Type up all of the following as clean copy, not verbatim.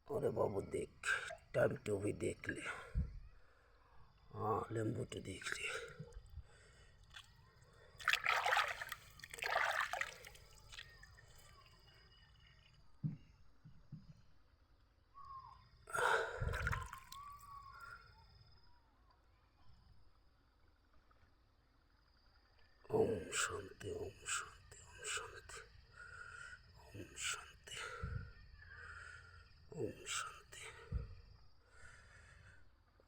अरे बाबू देख, time to भी देख ले। हाँ नींबू तो देख ले। ओम शांति ओम शांति ओम शांति ओम शांति ओम शांति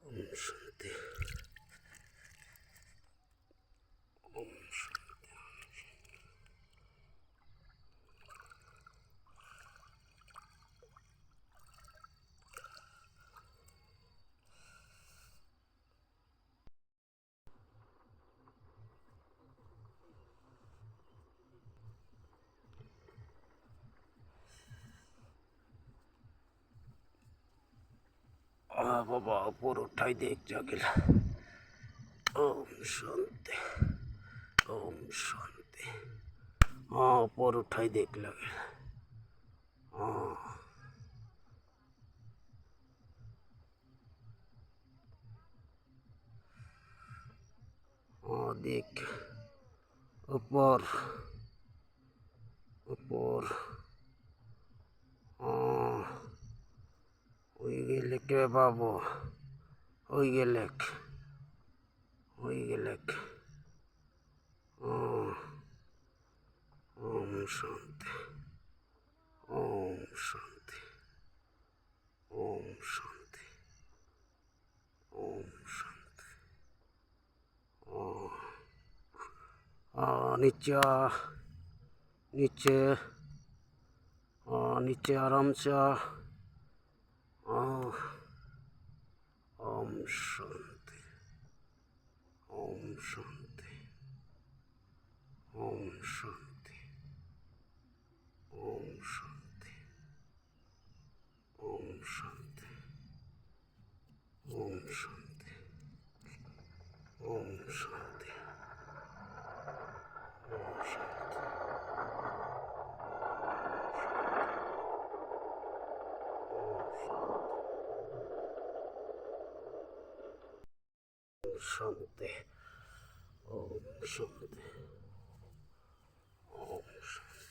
ओम शांति ओम शांति। बाबा ऊपर उठाई देख जागेला। ओम शांति ओम शांति। हाँ ऊपर उठाई देख लगे। हाँ हाँ देख ऊपर ऊपर। हाँ হয়ে গেলে কে বাবু, হয়ে গেলে হয়ে গেলে। ওম শান্তি ওম শান্তি ওম শান্তি ওম শান্তি। নিচে নিচে নিচে আরাম से ओम शांति ओम शांति ओम शांति ओम शांति ओम शांति ओम शांति ओम शांति ओम शांति। शांति ओम शांति ओम शांति।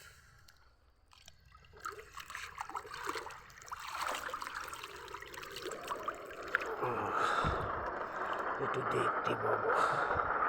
একটু দেখতে বাবা।